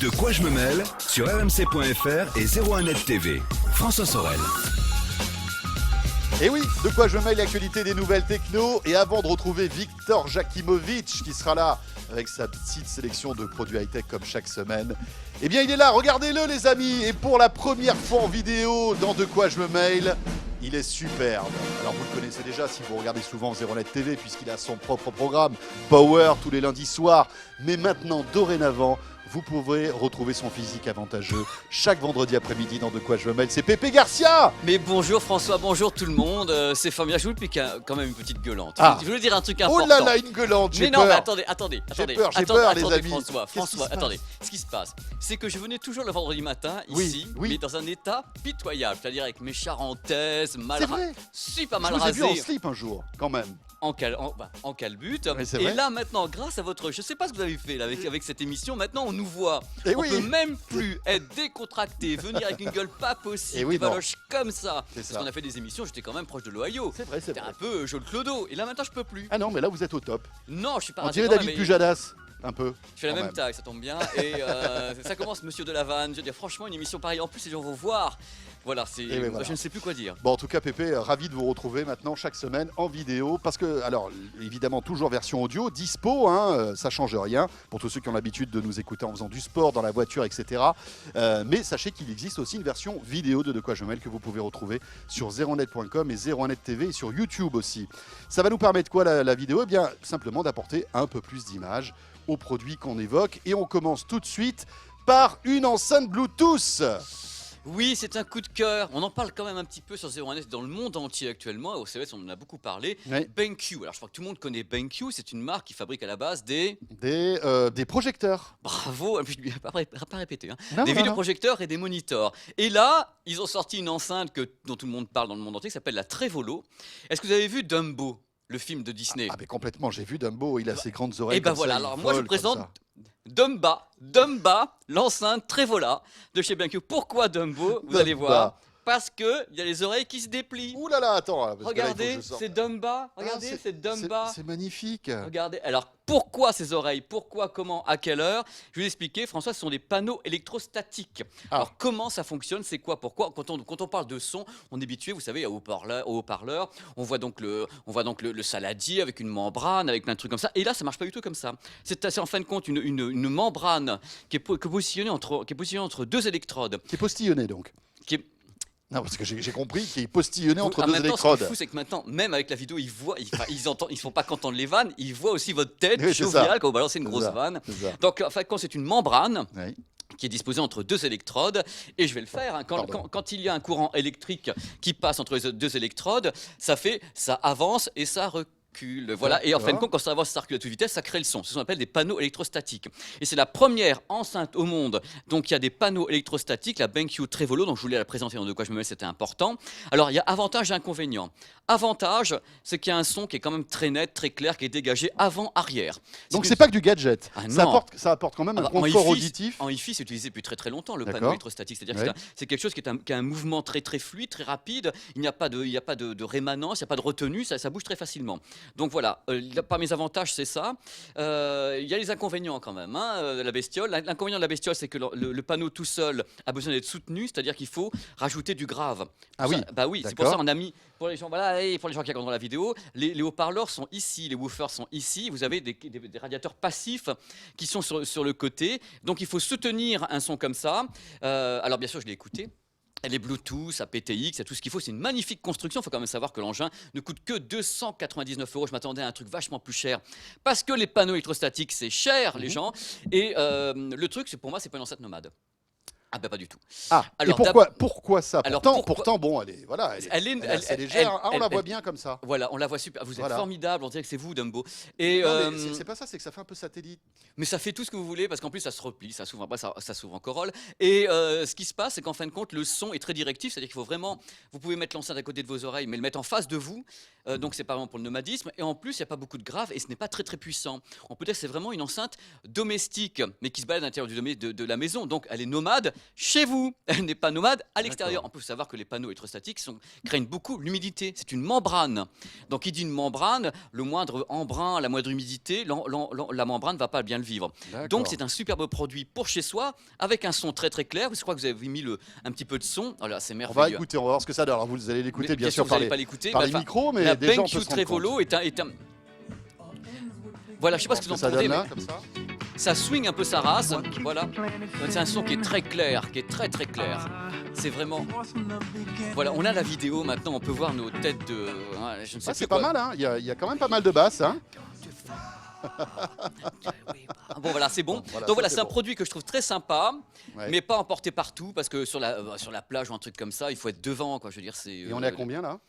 De quoi je me mêle sur rmc.fr et 01net TV. François Sorel. Et oui, de quoi je me mêle, l'actualité des nouvelles techno. Et avant de retrouver Victor Jakimovic qui sera là avec sa petite sélection de produits high-tech comme chaque semaine, eh bien il est là, regardez-le les amis. Et pour la première fois en vidéo dans De quoi je me mêle, il est superbe. Alors vous le connaissez déjà si vous regardez souvent 01net TV puisqu'il a son propre programme Power tous les lundis soirs. Mais maintenant, dorénavant, vous pourrez retrouver son physique avantageux chaque vendredi après-midi dans De quoi je me mêle. C'est Pépé Garcia. Mais bonjour François, bonjour tout le monde. C'est Fabien Joule, puis quand même une petite gueulante. Ah. Je voulais dire un truc important. Oh là là, une gueulante, j'ai Mais non, peur. mais attendez. J'ai peur, les amis. François, attendez. Ce qui se passe, c'est que je venais toujours le vendredi matin ici, oui. mais dans un état pitoyable, c'est-à-dire avec mes charentaises, C'est vrai. super Je mal vous ai vu en rasées, slip un jour, quand même. en calbute. Mais c'est Et vrai. là maintenant, grâce à votre, je sais pas ce que vous avez fait là, avec cette émission, maintenant on nous voit. Et On oui. peut même plus être décontracté, venir avec une gueule pas possible, Et oui, des non. valoches comme ça. C'est Parce ça. qu'on a fait des émissions, j'étais quand même proche de l'Ohio. C'est vrai, c'est C'était vrai. un peu Joel Clodo. Et là maintenant je peux plus. Ah non, mais là vous êtes au top. Non, je suis pas On rasé dirait quand David même, Pujadas, un peu. je fais la quand même même. taille, ça tombe bien. Et ça commence, Monsieur de la Vanne. Je veux dire, franchement, une émission pareille. En plus, les gens vont voir. Voilà, ben voilà. je ne sais plus quoi dire. Bon, en tout cas, Pépé, ravi de vous retrouver maintenant chaque semaine en vidéo. Parce que, alors, évidemment, toujours version audio, dispo, hein, ça change rien pour tous ceux qui ont l'habitude de nous écouter en faisant du sport, dans la voiture, etc. Mais sachez qu'il existe aussi une version vidéo de quoi je me mêle que vous pouvez retrouver sur 01net.com et 01net TV et sur YouTube aussi. Ça va nous permettre quoi la vidéo? Eh bien, simplement d'apporter un peu plus d'images aux produits qu'on évoque. Et on commence tout de suite par une enceinte Bluetooth. Oui, c'est un coup de cœur. On en parle quand même un petit peu sur 01net dans le monde entier actuellement. Au CES, on en a beaucoup parlé. Oui. BenQ. Alors, je crois que tout le monde connaît BenQ. C'est une marque qui fabrique à la base des. Des projecteurs. Bravo, je ne vais pas répéter. Hein. Non, Des non, vidéoprojecteurs et des monitors. Et là, ils ont sorti une enceinte dont tout le monde parle dans le monde entier qui s'appelle la Trevolo. Est-ce que vous avez vu Dumbo, le film de Disney? Ah mais complètement, j'ai vu Dumbo, il a ses grandes oreilles. Et ben comme voilà, ça, il alors moi je vole présente comme ça. Dumba, l'enceinte Trevola de chez BenQ. Pourquoi Dumbo? Vous allez Dumba. voir. Parce qu'il y a les oreilles qui se déplient. Ouh là là, attends. parce que là, il faut Regardez, que je sorte. c'est Dumba. Ah, Regardez, c'est Dumba. C'est magnifique. Regardez. Alors, pourquoi ces oreilles? Pourquoi? Comment? À quelle heure? Je vais vous expliquer. François, ce sont des panneaux électrostatiques. Ah. Alors, comment ça fonctionne? C'est quoi? Pourquoi? Quand on parle de son, on est habitué, vous savez, au haut-parleur. On voit donc le saladier avec une membrane, avec plein de trucs comme ça. Et là, ça marche pas du tout comme ça. C'est en fin de compte une membrane qui est positionnée entre deux électrodes. Qui est postillonné donc. Qui est- Non, parce que j'ai compris qu'il est postillonné entre Ah, deux maintenant, Ce qui est électrodes. fou, c'est que maintenant, même avec la vidéo, ils sont pas contents de les vannes, ils voient aussi votre tête Oui, c'est ça. joviale quand vous balancez une C'est grosse ça, vanne. c'est ça. Donc, en fait, quand c'est une membrane Oui. qui est disposée entre deux électrodes, et je vais le faire, hein, Pardon. quand il y a un courant électrique qui passe entre les deux électrodes, ça avance et ça recule. Voilà. Et en fin de compte, quand ça avance, ça recule à toute vitesse, ça crée le son. C'est ce qu'on appelle des panneaux électrostatiques. Et c'est la première enceinte au monde. Donc il y a des panneaux électrostatiques, la BenQ Trevolo, donc je voulais la présenter dans De quoi je me mêle, c'était important. Alors il y a avantage et inconvénient. Avantage, c'est qu'il y a un son qui est quand même très net, très clair, qui est dégagé avant-arrière. Donc c'est pas que du gadget. Ah, ça, non. apporte quand même un En confort hi-fi, auditif. En hi-fi, c'est utilisé depuis très très longtemps, le D'accord. panneau électrostatique. C'est-à-dire Ouais. que c'est quelque chose qui a un mouvement très très fluide, très rapide. Il n'y a pas de rémanence, il n'y a pas de retenue, ça bouge très facilement. Donc voilà, parmi les avantages, c'est ça. Il y a les inconvénients quand même, hein, de la bestiole. L'inconvénient de la bestiole, c'est que le panneau tout seul a besoin d'être soutenu, c'est-à-dire qu'il faut rajouter du grave. Ah Pour oui, ça- Bah oui, c'est pour d'accord. ça qu'on a mis, pour les gens, voilà, et pour les gens qui regardent la vidéo, les haut-parleurs sont ici, les woofers sont ici. Vous avez des radiateurs passifs qui sont sur le côté. Donc il faut soutenir un son comme ça. Alors bien sûr, je l'ai écouté. Elle est Bluetooth, aptX, il y a tout ce qu'il faut. C'est une magnifique construction. Il faut quand même savoir que l'engin ne coûte que 299 €. Je m'attendais à un truc vachement plus cher. Parce que les panneaux électrostatiques, c'est cher, les gens. Et le truc, c'est pour moi, c'est pas une enceinte nomade. Ah ben pas du tout. Ah, Alors, et pourquoi ça Alors, pourtant, bon, elle est assez légère. Ah, on la voit bien comme ça. Voilà, on la voit super. Vous êtes Voilà. formidable, on dirait que c'est vous, Dumbo. Et, Non, mais c'est pas ça, c'est que ça fait un peu satellite. mais ça fait tout ce que vous voulez parce qu'en plus ça se replie, ça s'ouvre après, ça s'ouvre en corolle. Et ce qui se passe, c'est qu'en fin de compte, le son est très directif, c'est-à-dire qu'il faut vraiment, vous pouvez mettre l'enceinte à côté de vos oreilles, mais le mettre en face de vous. Donc c'est pas vraiment pour le nomadisme. Et en plus, il n'y a pas beaucoup de graves et ce n'est pas très très puissant. On peut dire que c'est vraiment une enceinte domestique, mais qui se balade à l'intérieur de la maison. Donc elle est nomade, chez vous. Elle n'est pas nomade à l'extérieur. On peut savoir que les panneaux électrostatiques craignent beaucoup l'humidité. C'est une membrane. Donc, il dit une membrane, le moindre embrun, la moindre humidité, la membrane ne va pas bien le vivre. Donc, c'est un superbe produit pour chez soi, avec un son très très clair. Je crois que vous avez mis un petit peu de son. Voilà, c'est merveilleux. On va écouter, on va voir ce que ça donne. Alors, vous allez l'écouter, bien sûr, vous n'allez pas l'écouter. Par les micros, mais la déjà, on peut BenQ se rendre Trevolo compte. est un... Voilà, je sais pas ce que vous Ça entendez, donne mais là, comme ça. ça swing un peu sa race. Voilà, c'est un son qui est très clair, qui est très très clair. C'est vraiment... Voilà, on a la vidéo maintenant, on peut voir nos têtes de... je ne sais plus C'est quoi. pas mal, hein. Il y a quand même pas mal de basses, hein. Bon voilà, c'est bon. Voilà, donc voilà, c'est c'est un bon. produit que je trouve très sympa, Ouais. mais pas emporté partout, parce que sur la plage ou un truc comme ça, il faut être devant, quoi. Je veux dire, c'est... Et on est à combien là?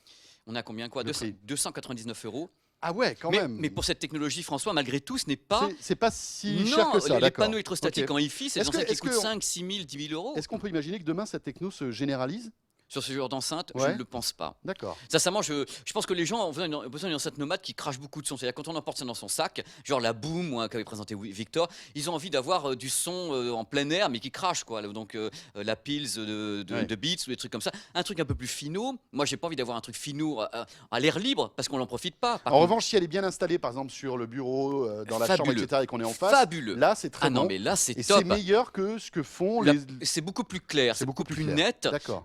On a combien, quoi? Le prix. 299 €. Ah ouais, quand même. Mais pour cette technologie, François, malgré tout, ce n'est pas... C'est pas si cher Non, que ça, les d'accord. panneaux électrostatiques Ok. en Hi-Fi, c'est des Est-ce que- enceintes qui est-ce coûtent que 5, 6 000, 10 000 €. Est-ce qu'on peut imaginer que demain cette techno se généralise? Sur ce genre d'enceinte, je Ouais. ne le pense pas. D'accord. Sincèrement, je pense que les gens ont besoin d'une enceinte nomade qui crache beaucoup de son. C'est-à-dire quand on emporte ça dans son sac, genre la Boom ou qu'avait présenté Victor, ils ont envie d'avoir du son en plein air, mais qui crache, quoi. Donc la Pils de Beats ou des trucs comme ça. Un truc un peu plus finaux. Moi, j'ai pas envie d'avoir un truc finaux à l'air libre parce qu'on n'en profite pas. Par En contre, revanche, si elle est bien installée, par exemple sur le bureau, dans la chambre, Fabuleux. etc., et qu'on est en face, fabuleux. là c'est très Ah non, bon. mais là, c'est Et top. c'est meilleur que ce que font La- les. C'est beaucoup plus clair, c'est beaucoup plus clair. net. D'accord.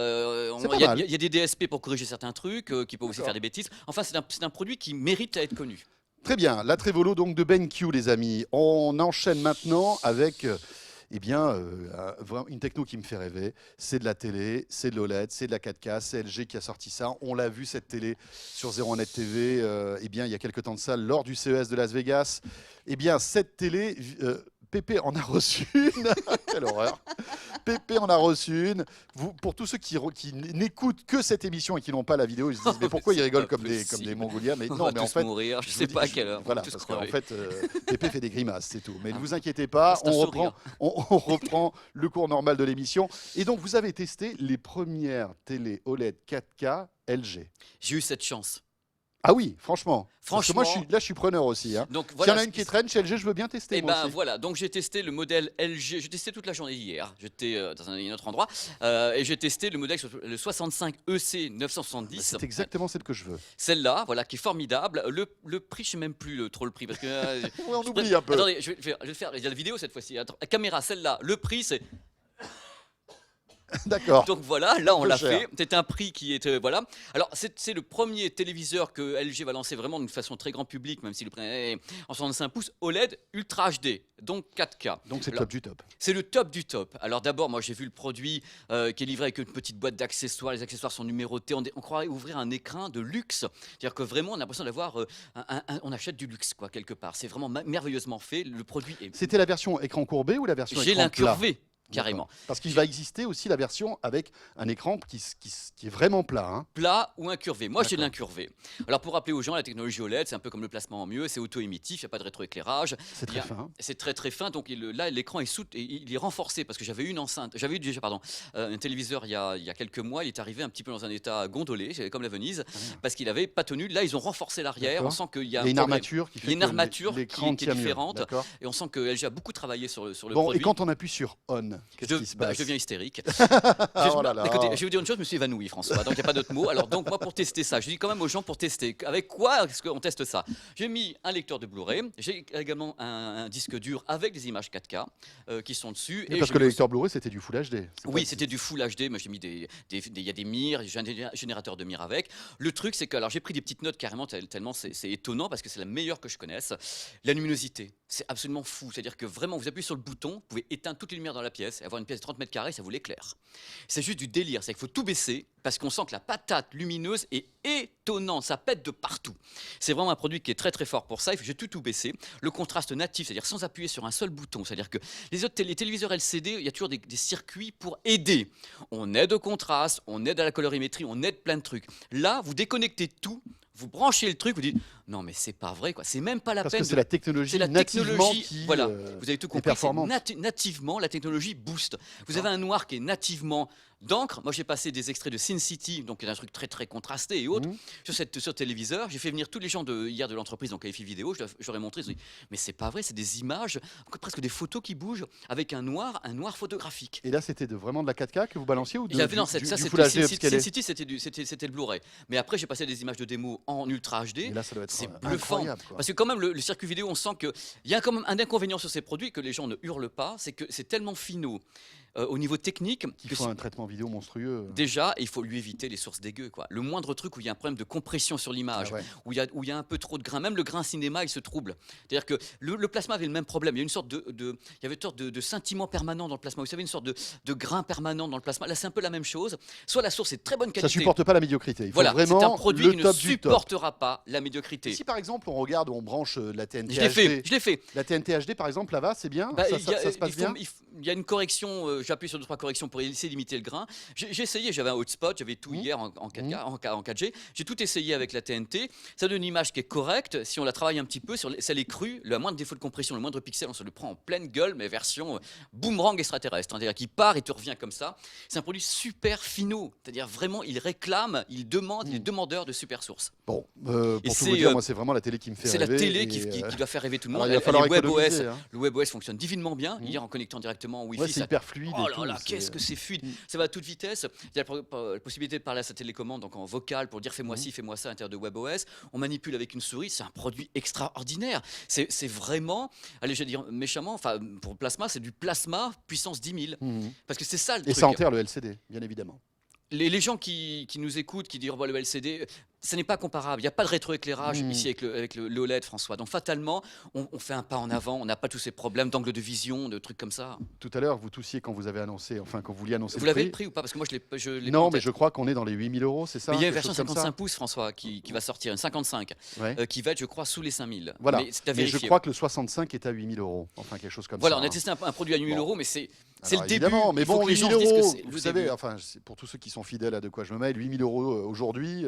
Il C'est pas y, mal. y a des DSP pour corriger certains trucs, qui peuvent aussi D'accord. faire des bêtises. Enfin, c'est un produit qui mérite à être connu. Très bien. La Trevolo donc de BenQ, les amis. On enchaîne maintenant avec. Une techno qui me fait rêver, c'est de la télé, c'est de l'OLED, c'est de la 4K, c'est LG qui a sorti ça. On l'a vu cette télé sur 01net TV, il y a quelques temps de ça, lors du CES de Las Vegas. Cette télé, Pépé en a reçu une. Quelle horreur. Pépé en a reçu une. Pour tous ceux qui n'écoutent que cette émission et qui n'ont pas la vidéo, ils se disent mais pourquoi ils rigolent comme des Mongoliens? Mais On non, va mais en tous fait, mourir, je je sais vous pas à dis- quelle heure. on va Voilà, tous parce qu'en crever. fait, Pépé fait des grimaces, c'est tout. Mais ne vous inquiétez pas, C'est un sourire. on reprend le cours normal de l'émission. Et donc, vous avez testé les premières télé OLED 4K LG. J'ai eu cette chance. Ah oui, franchement. Parce que moi, Franchement. je suis preneur aussi. Hein. Donc S'il y voilà. en a une qui traîne chez LG, je veux bien tester. Et moi ben aussi. voilà, donc j'ai testé le modèle LG, j'ai testé toute la journée hier, j'étais dans un autre endroit, et j'ai testé le modèle le 65 EC 970. C'est exactement celle que je veux. Celle-là, voilà, qui est formidable. Le prix, je sais même plus trop le prix parce que. Ouais, on oublie un peu. Attendez, je vais le faire. Il y a la vidéo cette fois-ci. Attends, la caméra, celle-là, le prix c'est. D'accord. Donc voilà, là on peu l'a cher. fait. C'est un prix qui est voilà. Alors c'est le premier téléviseur que LG va lancer vraiment d'une façon très grand public, même s'il le prenait en 65 pouces OLED Ultra HD, donc 4K. Donc c'est le Alors, top du top. C'est le top du top. Alors d'abord, moi j'ai vu le produit qui est livré avec une petite boîte d'accessoires. Les accessoires sont numérotés. On croirait ouvrir un écrin de luxe. C'est-à-dire que vraiment on a l'impression d'avoir, on achète du luxe quoi quelque part. C'est vraiment merveilleusement fait. Le produit est. C'était la version écran courbé ou la version J'ai écran plat? l'incurvé. Carrément. D'accord. Parce qu'il va exister aussi la version avec un écran qui est vraiment plat. Hein. Plat ou incurvé. Moi, j'ai D'accord. l'incurvé. Alors, pour rappeler aux gens, la technologie OLED, c'est un peu comme le placement en mieux, c'est auto-émettif, il n'y a pas de rétroéclairage. C'est Il y très a- fin. C'est très très fin, donc là l'écran est il est renforcé parce que j'avais eu une enceinte, j'avais eu déjà un téléviseur il y a quelques mois, il est arrivé un petit peu dans un état gondolé, comme la Venise, parce qu'il avait pas tenu. Là ils ont renforcé l'arrière, on D'accord. sent qu'il y Il y a a un une problème. armature qui Il y fait a une que armature l'écran qui est tient mieux. différente. D'accord. Et on sent que LG a beaucoup travaillé sur le Bon, produit. et quand on appuie sur on, qu'est-ce qui se passe? Je deviens hystérique. Ah, oh là là. Écoutez, je vais vous dire une chose, je me suis évanoui, François. Donc il n'y a pas d'autre mot. Alors donc moi pour tester ça, je dis quand même aux gens pour tester. Avec quoi est-ce qu'on teste ça? J'ai mis un lecteur de Blu-ray. J'ai également un disque dur avec des images 4K qui sont dessus. Mais parce j'ai que le mis lecteur Blu-ray c'était du Full HD. C'est oui, pas- c'était du Full HD, mais j'ai mis il y a des mires, j'ai un générateur de mires avec. Le truc, c'est que alors j'ai pris des petites notes carrément tellement c'est étonnant parce que c'est la meilleure que je connaisse. La luminosité, c'est absolument fou. C'est-à-dire que vraiment, vous appuyez sur le bouton, vous pouvez éteindre toutes les lumières dans la pièce, et avoir une pièce de 30 mètres carrés, ça vous l'éclaire. C'est juste du délire, c'est qu'il faut tout baisser parce qu'on sent que la patate lumineuse est étonnante, ça pète de partout. C'est vraiment un produit qui est très très fort pour ça. Il faut tout baisser. Le contraste natif, c'est-à-dire sans appuyer sur un seul bouton, c'est-à-dire que les téléviseurs LCD, il y a toujours des circuits pour aider. On aide au contraste, on aide à la colorimétrie, on aide plein de trucs. Là, vous déconnectez tout. Vous branchez le truc, vous dites Non, mais c'est pas vrai, quoi. C'est même pas la Parce peine que c'est la technologie c'est la nativement technologie, qui voilà, vous avez tout est compris, c'est performante. nativement, la technologie booste. Vous avez un noir qui est nativement d'encre. Moi, j'ai passé des extraits de Sin City, donc un truc très très contrasté et autres, Mhm. sur téléviseur. J'ai fait venir tous les gens hier de l'entreprise, donc AFI Vidéo, je leur ai montré, ils ont dit, mais c'est pas vrai, c'est des images, presque des photos qui bougent, avec un noir photographique. Et là, c'était vraiment de la 4K que vous balanciez ou Il y avait, non, du ça Full c'était HD Sin upscalé? City, c'était le Blu-ray. Mais après, j'ai passé des images de démo en Ultra HD. Et là, ça doit être C'est bluffant. incroyable, quoi. Parce que quand même, le circuit vidéo, on sent qu'il y a quand même un inconvénient sur ces produits que les gens ne hurlent pas, c'est que c'est tellement finaux au niveau technique Qu'il que faut un traitement vidéo monstrueux. déjà, il faut lui éviter les sources dégueu, quoi. Le moindre truc où il y a un problème de compression sur l'image, Ah ouais. où il y a un peu trop de grain, même le grain cinéma, il se trouble. C'est-à-dire que le plasma avait le même problème. Il y a une sorte il y avait une sorte de scintillement permanent dans le plasma. Vous savez, une sorte de grain permanent dans le plasma. Là, c'est un peu la même chose. Soit la source est de très bonne Ça qualité. supporte pas la médiocrité. Il faut Voilà, c'est vraiment un produit le qui ne top du top. supportera pas la médiocrité. Si par exemple on regarde, on branche la TNT Je l'ai fait, HD, je l'ai fait. la TNT HD par exemple, là-bas, c'est bien, Bah, ça se passe bien. Il y a une correction, j'appuie sur 2-3 corrections pour essayer d'imiter le grain. J'ai essayé, j'avais un hotspot, j'avais tout hier en 4K, en 4G. J'ai tout essayé avec la TNT. Ça donne une image qui est correcte. Si on la travaille un petit peu, si elle est crue, le moindre défaut de compression, le moindre pixel, on se le prend en pleine gueule, mais version boomerang extraterrestre. C'est-à-dire qu'il part, il te revient comme ça. C'est un produit super finaux. C'est-à-dire vraiment, il réclame, il demande, il est demandeur de super sources. Bon, Et pour tout c'est, vous dire, moi c'est vraiment la télé qui me fait C'est la rêver. télé et, qui doit faire rêver tout le alors, monde. il va falloir Le WebOS, économiser, hein. le WebOS fonctionne divinement bien. Hier, en connectant directement en Wi-Fi, Ouais, c'est ça hyper fluide. oh et tout, là là, c'est- qu'est-ce que c'est fluide. Ça va à toute vitesse. Il y a la possibilité de parler à sa télécommande, donc en vocal, pour dire fais-moi ci, fais-moi ça à l'intérieur de WebOS. On manipule avec une souris, c'est un produit extraordinaire. C'est vraiment, allez, je vais dire méchamment, enfin, pour plasma, c'est du plasma puissance 10 000. Mhm. Parce que c'est ça le Et truc. ça enterre le LCD, bien évidemment. Les gens qui nous écoutent, qui disent oh, bah, le LCD, ce n'est pas comparable. Il n'y a pas de rétroéclairage ici avec le OLED, François. Donc fatalement, on fait un pas en avant. On n'a pas tous ces problèmes d'angle de vision, de trucs comme ça. Tout à l'heure, vous toussiez quand vous avez annoncé, enfin quand vous vouliez annoncer Vous le l'avez prix. pris ou pas? Parce que moi, je l'ai Non, pas en mais tête. je crois qu'on est dans les 8 000 euros, c'est ça? Mais il y a une quelque version chose comme ça 55 pouces, François, qui va sortir, une 55, Ouais. qui va être, je crois, sous les 5000. Voilà. Mais c'est à Mais je vérifier. crois que le 65 est à 8 000 euros. Enfin, quelque chose comme Voilà, ça. on a testé un produit à 8 000 Bon. euros, mais c'est Alors, le début. évidemment, mais Il faut bon, que les 8 gens 000 se disent que euros, c'est vous le savez, début. enfin, pour tous ceux qui sont fidèles à de quoi je me mêle, 8 000 euros aujourd'hui,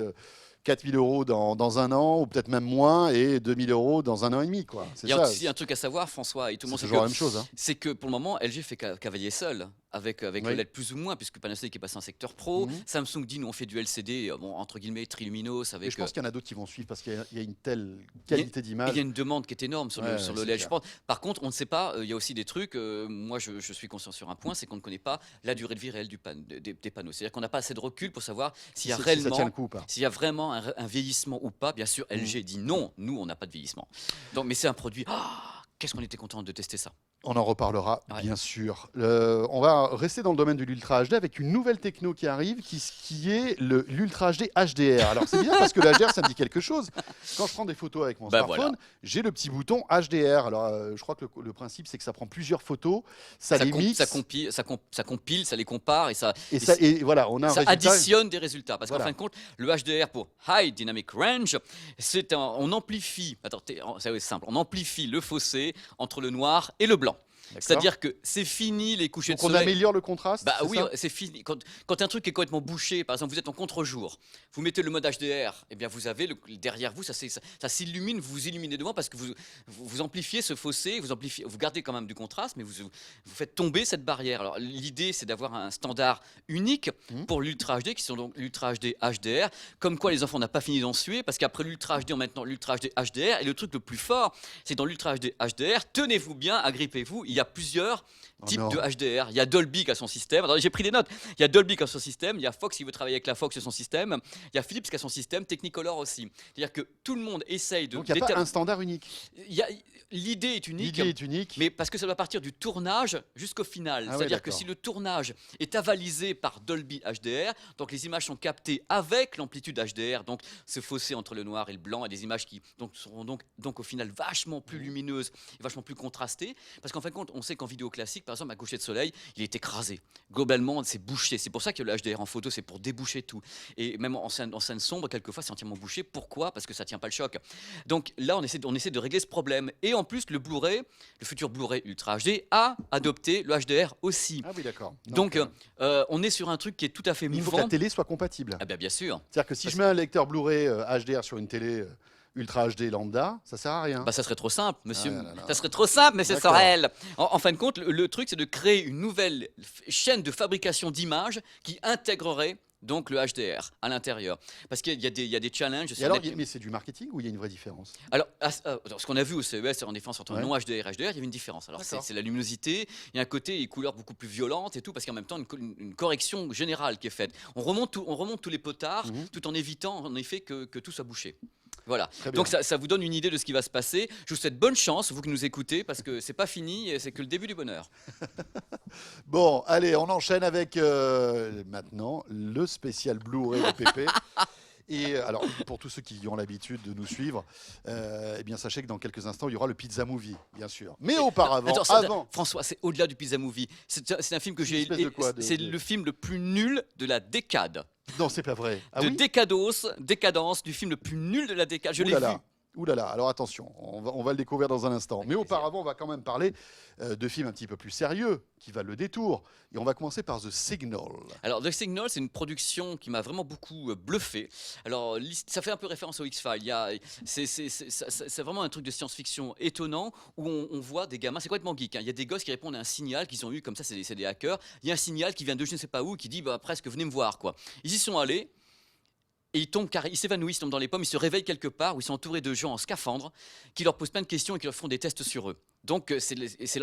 4 000 euros dans un an, ou peut-être même moins, et 2 000 euros dans un an et demi, quoi. C'est Il y a ça. aussi un truc à savoir, François, et tout le monde C'est sait toujours la que même chose. Hein. c'est que pour le moment, LG fait cavalier seul, avec Oui. le LED plus ou moins, puisque Panasonic est passé en secteur pro. Mhm. Samsung dit nous on fait du LCD, bon, entre guillemets, triluminos. Et Avec, je pense qu'il y en a d'autres qui vont suivre parce qu'il y a une telle il y a- qualité il d'image. y a une demande qui est énorme sur le Ouais, c'est LED, je clair. pense. Par contre, on ne sait pas, il y a aussi des trucs, moi je suis conscient sur un point, c'est qu'on ne connaît pas la durée de vie réelle des panneaux. C'est-à-dire qu'on n'a pas assez de recul pour savoir s'il y a Si ça tient réellement le coup ou pas. s'il y a vraiment un vieillissement ou pas. Bien sûr, LG dit non, nous on n'a pas de vieillissement. Donc, mais c'est un produit. Qu'est-ce qu'on était content de tester ça. On en reparlera, Ouais. bien sûr. On va rester dans le domaine de l'Ultra HD avec une nouvelle techno qui arrive, qui est l'Ultra HD HDR. Alors c'est bien parce que le HDR, ça me dit quelque chose. Quand je prends des photos avec mon Bah, smartphone, voilà. j'ai le petit bouton HDR. Alors je crois que le principe, c'est que ça prend plusieurs photos, ça les mixe, Ça compile, ça les compare et ça, et voilà, on a un ça résultat. additionne des résultats. Parce Voilà. qu'en fin de compte, le HDR pour High Dynamic Range, on amplifie, c'est simple, on amplifie le fossé entre le noir et le blanc. D'accord. C'est-à-dire que c'est fini les couchers Donc de on soleil. améliore le contraste. Bah c'est oui, ça c'est fini. Quand un truc est complètement bouché, par exemple, vous êtes en contre-jour, vous mettez le mode HDR, et bien vous avez derrière vous, ça s'illumine, vous vous illuminez devant parce que vous amplifiez ce fossé, vous gardez quand même du contraste, mais vous faites tomber cette barrière. Alors l'idée, c'est d'avoir un standard unique pour l'Ultra HD, qui sont donc l'Ultra HD HDR. Comme quoi, les enfants n'ont pas fini d'en suer, parce qu'après l'Ultra HD, on a maintenant l'Ultra HD HDR, et le truc le plus fort, c'est dans l'Ultra HD HDR, tenez-vous bien, agrippez-vous, il y a plusieurs types non. de HDR. Il y a Dolby qui a son système. Attendez, j'ai pris des notes. Il y a Dolby qui a son système. Il y a Fox qui veut travailler avec la Fox, c'est son système. Il y a Philips qui a son système. Technicolor aussi. C'est-à-dire que tout le monde essaye de. Donc il n'y a pas un standard unique. L'idée est unique. L'idée est unique. Mais parce que ça doit partir du tournage jusqu'au final. Ah ouais, C'est-à-dire que d'accord. si le tournage est avalisé par Dolby HDR, donc les images sont captées avec l'amplitude HDR, donc ce fossé entre le noir et le blanc, et des images qui seront donc au final vachement plus lumineuses et vachement plus contrastées. Parce qu'en fin de compte, on sait qu'en vidéo classique, par exemple, un coucher de soleil, il est écrasé. Globalement, c'est bouché. C'est pour ça que le HDR en photo, c'est pour déboucher tout. Et même en scène sombre, quelquefois, c'est entièrement bouché. Pourquoi? Parce que ça tient pas le choc. Donc là, on essaie de régler ce problème. Et en plus, le Blu-ray, le futur Blu-ray Ultra HD, a adopté le HDR aussi. Ah oui, d'accord. Donc, on est sur un truc qui est tout à fait il faut que mouvant. la télé soit compatible. Ah ben bien sûr. C'est-à-dire que si Parce je mets un lecteur Blu-ray HDR sur une télé Ultra HD lambda, ça sert à rien. Bah, ça serait trop simple, monsieur. Ah là là. Ça serait trop simple, monsieur D'accord. Sorel. En fin de compte, le truc, c'est de créer une nouvelle chaîne de fabrication d'images qui intégrerait donc le HDR à l'intérieur. Parce qu'il y a des challenges. Et sur alors, Netflix. mais c'est du marketing ou il y a une vraie différence? Alors, ce qu'on a vu au CES en différence entre Ouais. non HDR et HDR, il y avait une différence. Alors, D'accord. c'est la luminosité, il y a un côté, les couleurs beaucoup plus violentes et tout, parce qu'en même temps, une correction générale qui est faite. On remonte tous les potards, tout en évitant, en effet, que tout soit bouché. Voilà. Très bien. Donc ça vous donne une idée de ce qui va se passer. Je vous souhaite bonne chance, vous qui nous écoutez, parce que c'est pas fini, et c'est que le début du bonheur. Bon, allez, on enchaîne avec maintenant le spécial Blu-ray de Pépé. Et alors, pour tous ceux qui ont l'habitude de nous suivre, eh bien, sachez que dans quelques instants, il y aura le Pizza Movie, bien sûr. Mais auparavant, Attends, avant, François, c'est au-delà du Pizza Movie. C'est un film que Une j'ai. espèce de quoi, C'est le film le plus nul de la décade. non, c'est pas vrai. Ah de oui. décadence du film le plus nul de la décade. Je Ouh l'ai là vu. là. Ouh là là, alors attention, on va le découvrir dans un instant. Mais auparavant, on va quand même parler de films un petit peu plus sérieux qui valent le détour. Et on va commencer par The Signal. Alors, The Signal, c'est une production qui m'a vraiment beaucoup bluffé. Alors, ça fait un peu référence au X-Files. C'est vraiment un truc de science-fiction étonnant où on voit des gamins, c'est complètement geek, hein. Il y a des gosses qui répondent à un signal qu'ils ont eu, comme ça, c'est des hackers. Il y a un signal qui vient de je ne sais pas où, qui dit bah, presque venez me voir, quoi. Ils y sont allés. Et ils s'évanouissent, ils tombent dans les pommes, ils se réveillent quelque part où ils sont entourés de gens en scaphandre qui leur posent plein de questions et qui leur font des tests sur eux. Donc c'est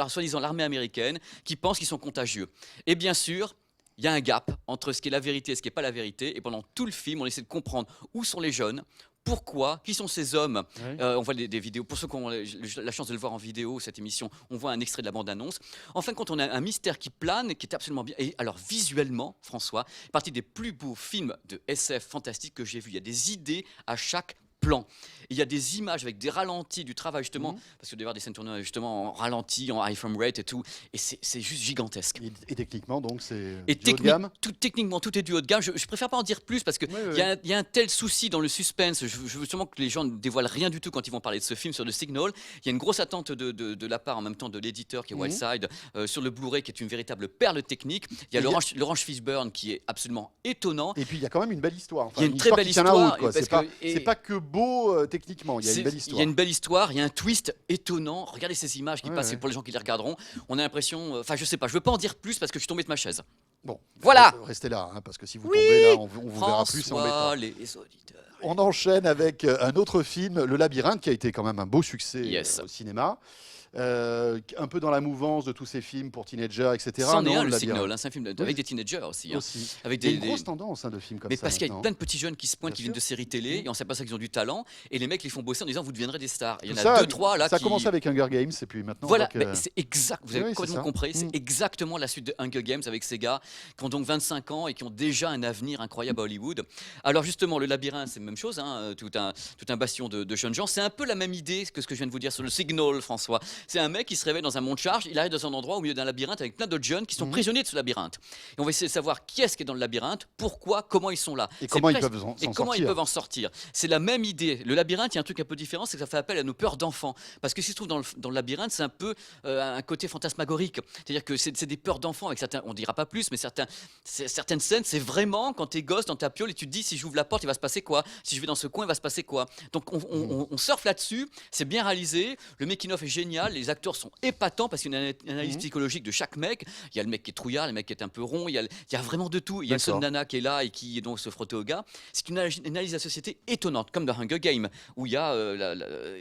soi-disant l'armée américaine qui pense qu'ils sont contagieux. Et bien sûr, il y a un gap entre ce qui est la vérité et ce qui n'est pas la vérité. Et pendant tout le film, on essaie de comprendre où sont les jeunes, pourquoi, qui sont ces hommes. Ouais. On voit des vidéos. Pour ceux qui ont la chance de le voir en vidéo, cette émission, on voit un extrait de la bande-annonce. En fin de compte, on a un mystère qui plane, qui est absolument bien. Et alors, visuellement, François, partie des plus beaux films de SF fantastique que j'ai vu. Il y a des idées à chaque plan. Il y a des images avec des ralentis, du travail justement, parce que d'avoir des scènes tournées justement en ralenti, en high frame rate et tout, et c'est juste gigantesque. Et techniquement, donc, c'est Et du haut de gamme. techniquement, tout est du haut de gamme. Je préfère pas en dire plus parce qu'il Oui. y a un tel souci dans le suspense. Je veux justement que les gens ne dévoilent rien du tout quand ils vont parler de ce film sur The Signal. Il y a une grosse attente de la part en même temps de l'éditeur qui est Wildside sur le Blu-ray qui est une véritable perle technique. Il y a Laurence Fishburne qui est absolument étonnant. Et puis, il y a quand même une belle histoire. Enfin, Il y a une très histoire belle qui tient la histoire, route, quoi. parce C'est que- pas que beau techniquement, il y a une belle Il y histoire. a une belle histoire, il y a un twist étonnant. Regardez ces images qui Ouais, passent, ouais. pour les gens qui les regarderont. On a l'impression, enfin je sais pas, je veux pas en dire plus parce que je suis tombé de ma chaise. Bon, Voilà. Restez là, hein, parce que si vous Oui. tombez là, on vous verra plus, c'est François, embêtant. les auditeurs. On enchaîne avec un autre film, Le Labyrinthe, qui a été quand même un beau succès Yes. au cinéma. Un peu dans la mouvance de tous ces films pour teenagers, etc. C'en est non, un, le Labyrinthe Signal, hein, c'est un film avec des teenagers aussi. Hein. aussi. Avec Il y a des, une grosse tendance de films comme mais ça. parce qu'il y a maintenant. plein de petits jeunes qui se pointent, Bien qui viennent sûr. de séries télé, et on s'aperçoit qu'ils ont du talent, et les mecs les font bosser en disant vous deviendrez des stars. Il y en Tout a ça, deux, trois là ça a qui. commencé avec Hunger Games, et puis maintenant. Voilà, on voit que- mais c'est exact, vous avez Oui, c'est complètement ça. compris, c'est exactement la suite de Hunger Games avec ces gars qui ont donc 25 ans et qui ont déjà un avenir incroyable à Hollywood. Alors justement, le labyrinthe, c'est la même chose, hein, tout un bastion de jeunes gens. C'est un peu la même idée que ce que je viens de vous dire sur le Signal, François. C'est un mec qui se réveille dans un monde charge, il arrive dans un endroit au milieu d'un labyrinthe avec plein d'autres jeunes qui sont prisonniers de ce labyrinthe. Et on va essayer de savoir qui est-ce qui est dans le labyrinthe, pourquoi, comment ils sont là. Et C'est comment ils presque- peuvent s'en et comment ils sortir. peuvent en sortir. C'est la même idée. Le labyrinthe, il y a un truc un peu différent, c'est que ça fait appel à nos peurs d'enfants. Parce que ce qui se trouve dans le labyrinthe, c'est un peu un côté fantasmagorique. C'est-à-dire que c'est des peurs d'enfants avec certains, on dira pas plus, mais certaines scènes, c'est vraiment quand t'es gosse dans ta piole et tu te dis si j'ouvre la porte, il va se passer quoi? Si je vais dans ce coin, il va se passer quoi? Donc on surfe là-dessus, c'est bien réalisé, le making-of est génial, les acteurs sont épatants parce qu'il y a une analyse psychologique de chaque mec. Il y a le mec qui est trouillard, le mec qui est un peu rond, il y a vraiment de tout. Il y a une seule D'accord. nana qui est là et qui donc se frotte au gars. C'est une analyse de la société étonnante, comme dans Hunger Games, où il y a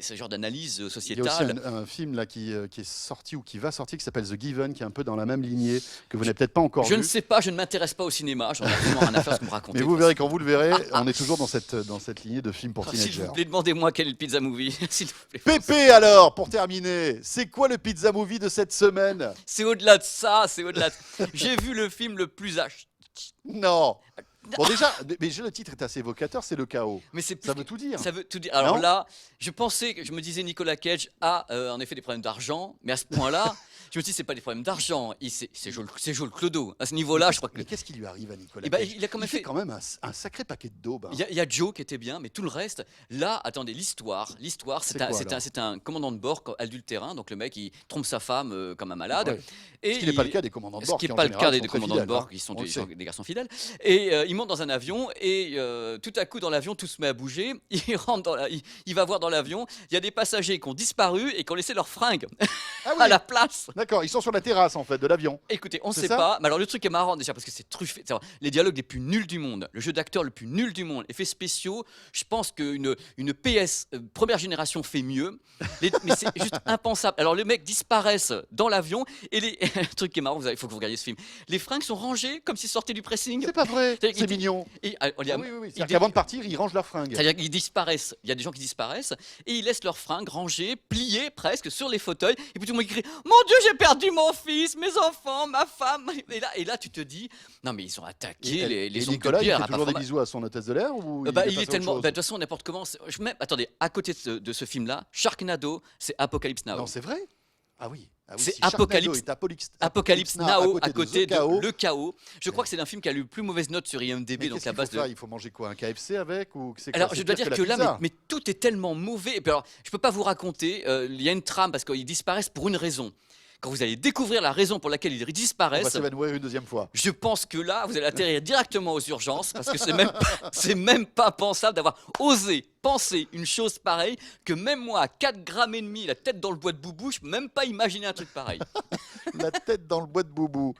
ce genre d'analyse Il y a aussi sociétale. un film là qui est sorti ou qui va sortir qui s'appelle The Given, qui est un peu dans la même lignée, que vous n'avez peut-être pas encore Je vu. ne sais pas, je ne m'intéresse pas au cinéma, j'en ai vraiment rien à faire ce que vous me racontez. Mais vous verrez, quand vous le verrez, on est toujours dans cette lignée de films pour Oh, s'il teenagers. vous plaît, demandez-moi quel est le pizza movie. S'il vous plaît. Pépé alors, pour terminer, c'est quoi le pizza movie de cette semaine? C'est au-delà de ça, c'est au-delà de... J'ai vu le film le plus Non. Bon déjà, mais le titre est assez évocateur, c'est le chaos. Mais c'est plus Ça veut tout dire. Ça veut tout dire. Alors Non là, je me disais Nicolas Cage a en effet des problèmes d'argent, mais à ce point-là, je me dis c'est pas des problèmes d'argent, c'est Joel Clodo. À ce niveau-là, je crois que Mais qu'est-ce qui lui arrive à Nicolas Eh ben, Cage il a quand même fait fait- quand même un sacré paquet de daubes. Hein. il y a Joe qui était bien, mais tout le reste, là, attendez, l'histoire, C'est quoi, alors c'est un commandant de bord adultérin, donc le mec il trompe sa femme comme un malade. Ouais. Et Ce qui n'est pas le cas des commandants de Ce bord. qui n'est en pas le général, cas sont des très commandants de fidèles, bord, hein. qui sont On le sait. des garçons fidèles. Et il monte dans un avion et tout à coup dans l'avion tout se met à bouger. Il rentre il va voir dans l'avion. Il y a des passagers qui ont disparu et qui ont laissé leurs fringues Ah à oui, la place. d'accord, ils sont sur la terrasse en fait de l'avion. Écoutez, on C'est sait ça pas. Mais alors le truc est marrant déjà parce que c'est truffé. C'est-à-dire, les dialogues les plus nuls du monde, le jeu d'acteur le plus nul du monde, effets spéciaux. Je pense qu'une PS première génération fait mieux. Mais c'est juste impensable. Alors les mecs disparaissent dans l'avion et le truc qui est marrant, il faut que vous regardiez ce film. Les fringues sont rangées comme s'ils sortaient du pressing. C'est pas vrai, C'est- c'est mignon. Et, Ah oui, oui, oui. C'est-à-dire qu'avant de partir, ils rangent leurs fringues. c'est-à-dire qu'ils disparaissent. Il y a des gens qui disparaissent et ils laissent leurs fringues rangées, pliées presque sur les fauteuils. Et puis tout le monde crie Mon Dieu, j'ai perdu mon fils, mes enfants, ma femme. Et là tu te dis Non, mais ils ont attaqué les et ongles Nicolas, de il pierre. fait à toujours des part- bisous à son hôtesse de l'air ou il est est passé à autre tellement. chose De toute façon, n'importe comment. Attendez, à côté de ce film-là, Sharknado, c'est Apocalypse Now. Non, c'est vrai. Ah oui. Ah oui, C'est si Sharknado Apocalypse- est Apocalypse Now à côté The Chaos. de Le Chaos. Je crois que c'est un film qui a le plus mauvaise note sur IMDb, Mais donc qu'est-ce à qu'il base faut faire de. Il faut manger quoi? Un KFC avec ou c'est quoi? Alors, C'est je dois pire dire la que là, pizza. mais tout est tellement mauvais. Et puis alors, je peux pas vous raconter. Il y a une trame parce qu'ils disparaissent pour une raison. Quand vous allez découvrir la raison pour laquelle ils On va disparaissent, s'évanouir une deuxième fois. je pense que là, vous allez atterrir directement aux urgences parce que c'est même pas pensable d'avoir osé penser une chose pareille que même moi, à 4 grammes et demi, la tête dans le bois de boubou, je peux même pas imaginer un truc pareil. La tête dans le bois de boubou.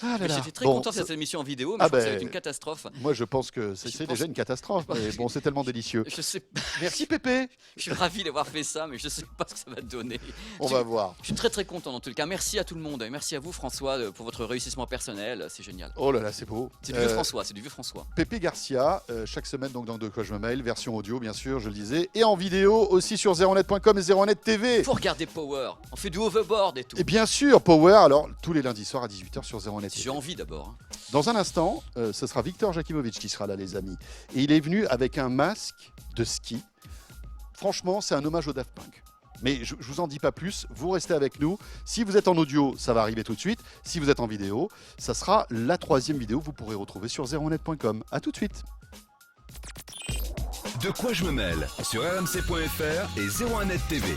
Ah là Mais là. J'étais très Bon, content de ça- cette émission en vidéo, mais Ah je pense que ça va ben, être une catastrophe. Moi, je pense que Je c'est pense- déjà une catastrophe. Mais bon, c'est tellement délicieux. Je sais, Merci Pépé. je suis ravi d'avoir fait ça, mais je sais pas ce que ça va donner. On va voir. Je suis très très content en tout cas. Merci à tout le monde. Et merci à vous François pour votre réussissement personnel. C'est génial. Oh là là, c'est beau. C'est du vieux François. C'est du vieux François. Pépé Garcia, chaque semaine donc dans De quoi je me mail, version audio bien sûr, je le disais, et en vidéo aussi sur 01net.com et 01net TV. Faut regarder Power. On fait du overboard et tout. Et bien sûr, Power, alors tous les lundis soirs à 18h sur 01net J'ai TV. envie d'abord. Hein. Dans un instant, ce sera Victor Jakimovic qui sera là, les amis. Et il est venu avec un masque de ski. Franchement, c'est un hommage au Daft Punk. Mais je vous en dis pas plus, vous restez avec nous. Si vous êtes en audio, ça va arriver tout de suite. Si vous êtes en vidéo, ça sera la 3e vidéo que vous pourrez retrouver sur 01net.com. A tout de suite. De quoi je me mêle sur rmc.fr et 01net TV.